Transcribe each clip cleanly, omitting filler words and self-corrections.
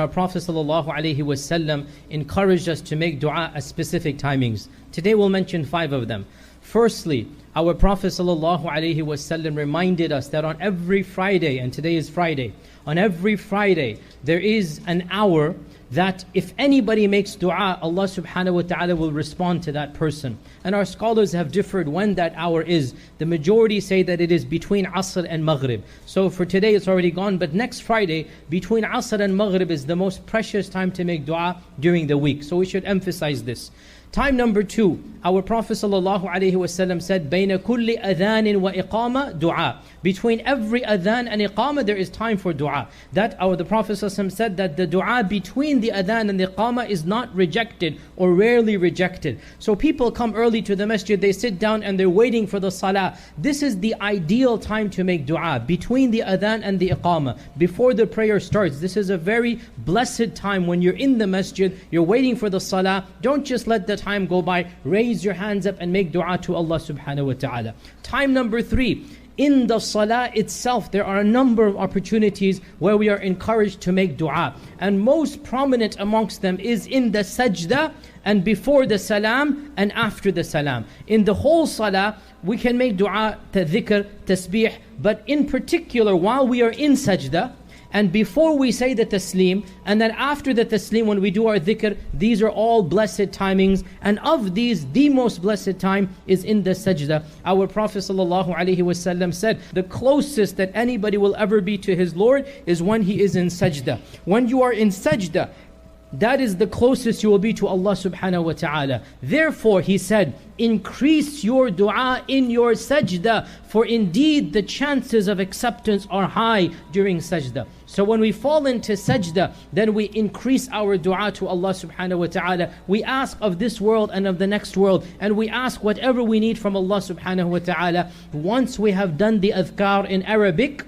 And our Prophet ﷺ encouraged us to make dua at specific timings. Today we'll mention 5 of them. Firstly, our Prophet ﷺ reminded us that on every Friday, and today is Friday, on every Friday there is an hour that if anybody makes dua, Allah subhanahu wa ta'ala will respond to that person. And our scholars have differed when that hour is. The majority say that it is between Asr and Maghrib. So for today it's already gone, but next Friday, between Asr and Maghrib is the most precious time to make dua during the week. So we should emphasize this. Time number 2, our Prophet ﷺ said, بَيْنَ كُلِّ أَذَانٍ وَإِقَامَةٍ دُعَاء. Between every adhan and iqamah, there is time for dua. The Prophet ﷺ said that the dua between the adhan and the iqamah is not rejected or rarely rejected. So people come early to the masjid, they sit down and they're waiting for the salah. This is the ideal time to make dua, between the adhan and the iqamah, before the prayer starts. This is a very blessed time when you're in the masjid, you're waiting for the salah. Don't just let the time go by. Raise your hands up and make dua to Allah subhanahu wa ta'ala. Time number 3, in the salah itself, there are a number of opportunities where we are encouraged to make dua. And most prominent amongst them is in the sajda, and before the salam and after the salam. In the whole salah, we can make dua, dhikr, tasbih, but in particular while we are in sajda, and before we say the taslim, and then after the taslim when we do our dhikr, these are all blessed timings. And of these, the most blessed time is in the sajda. Our Prophet ﷺ said, the closest that anybody will ever be to his Lord is when he is in sajda. When you are in sajda, that is the closest you will be to Allah subhanahu wa ta'ala. Therefore, he said, increase your dua in your sajda, for indeed the chances of acceptance are high during sajda. So when we fall into sajda, then we increase our dua to Allah subhanahu wa ta'ala. We ask of this world and of the next world, and we ask whatever we need from Allah subhanahu wa ta'ala. Once we have done the adhkar in Arabic,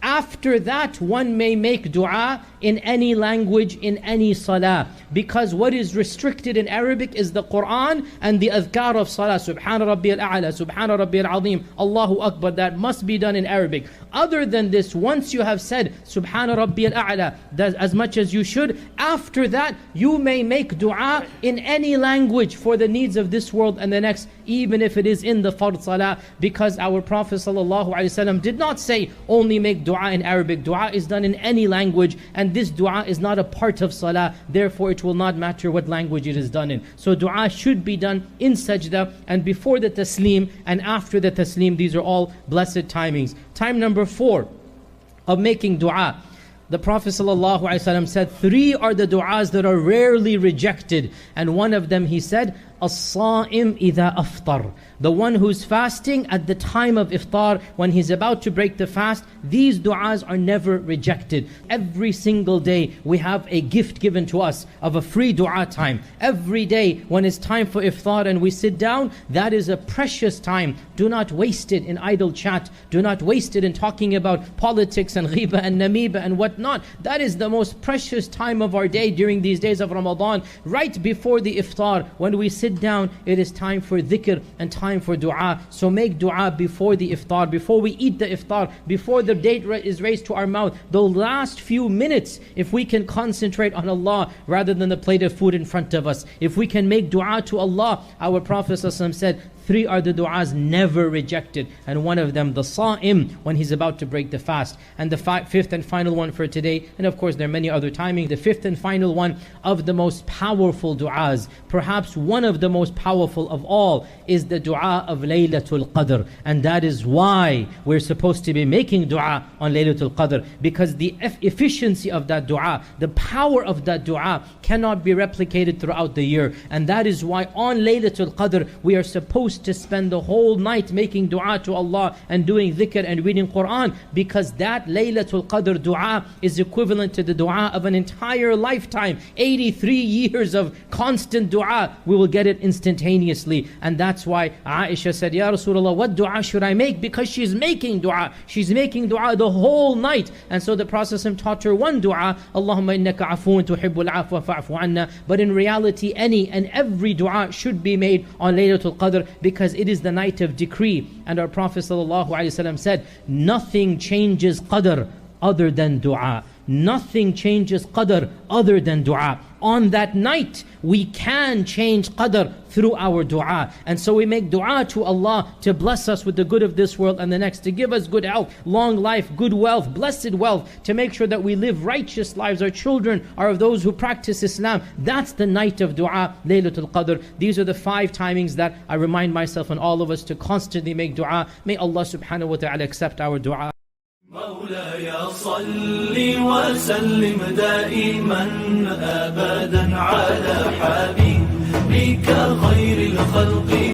after that, one may make dua in any language, in any salah. Because what is restricted in Arabic is the Quran and the adhkar of salah. Subhana Rabbiyal A'la, Subhana Rabbiyal Azim, Allahu Akbar. That must be done in Arabic. Other than this, once you have said Subhana Rabbiyal A'la, as much as you should, after that, you may make dua in any language for the needs of this world and the next, even if it is in the fard salah. Because our Prophet ﷺ did not say only make dua in Arabic. Dua is done in any language, and this dua is not a part of salah. Therefore, it will not matter what language it is done in. So dua should be done in sajda, and before the taslim and after the taslim. These are all blessed timings. Time number 4 of making dua. The Prophet ﷺ said 3 are the du'as that are rarely rejected. And one of them, he said, As-sa'im idha aftar. The one who's fasting at the time of iftar, when he's about to break the fast, these du'as are never rejected. Every single day we have a gift given to us of a free du'a time. Every day when it's time for iftar and we sit down, that is a precious time. Do not waste it in idle chat. Do not waste it in talking about politics and ghiba and namiba and whatnot. That is the most precious time of our day during these days of Ramadan. Right before the iftar, when we sit down, it is time for dhikr and time for dua. So make dua before the iftar, before we eat the iftar, before the date is raised to our mouth. The last few minutes, if we can concentrate on Allah rather than the plate of food in front of us, if we can make dua to Allah, our Prophet ﷺ said, 3 are the du'as never rejected. And one of them, the sa'im, when he's about to break the fast. And the 5th and final one for today, and of course there are many other timings, the 5th and final one of the most powerful du'as, perhaps one of the most powerful of all, is the du'a of Laylatul Qadr. And that is why we're supposed to be making du'a on Laylatul Qadr, because the efficiency of that du'a, the power of that du'a cannot be replicated throughout the year. And that is why on Laylatul Qadr we are supposed to spend the whole night making dua to Allah and doing dhikr and reading Quran, because that Laylatul Qadr dua is equivalent to the dua of an entire lifetime. 83 years of constant dua, we will get it instantaneously. And that's why Aisha said, Ya Rasulullah, what dua should I make? Because she's making dua. She's making dua the whole night. And so the Prophet taught her one dua, Allahumma innaka afoon tuhibbul afwa fa'fu anna. But in reality, any and every dua should be made on Laylatul Qadr, because it is the night of decree. And our Prophet ﷺ said, nothing changes qadr other than dua. Nothing changes qadr other than dua. On that night, we can change qadr through our dua. And so we make dua to Allah to bless us with the good of this world and the next, to give us good health, long life, good wealth, blessed wealth, to make sure that we live righteous lives. Our children are of those who practice Islam. That's the night of dua, Laylatul Qadr. These are the 5 timings that I remind myself and all of us to constantly make dua. May Allah subhanahu wa ta'ala accept our dua. مولاي صل وسلم دائما أبدا على حبيبك خير الخلق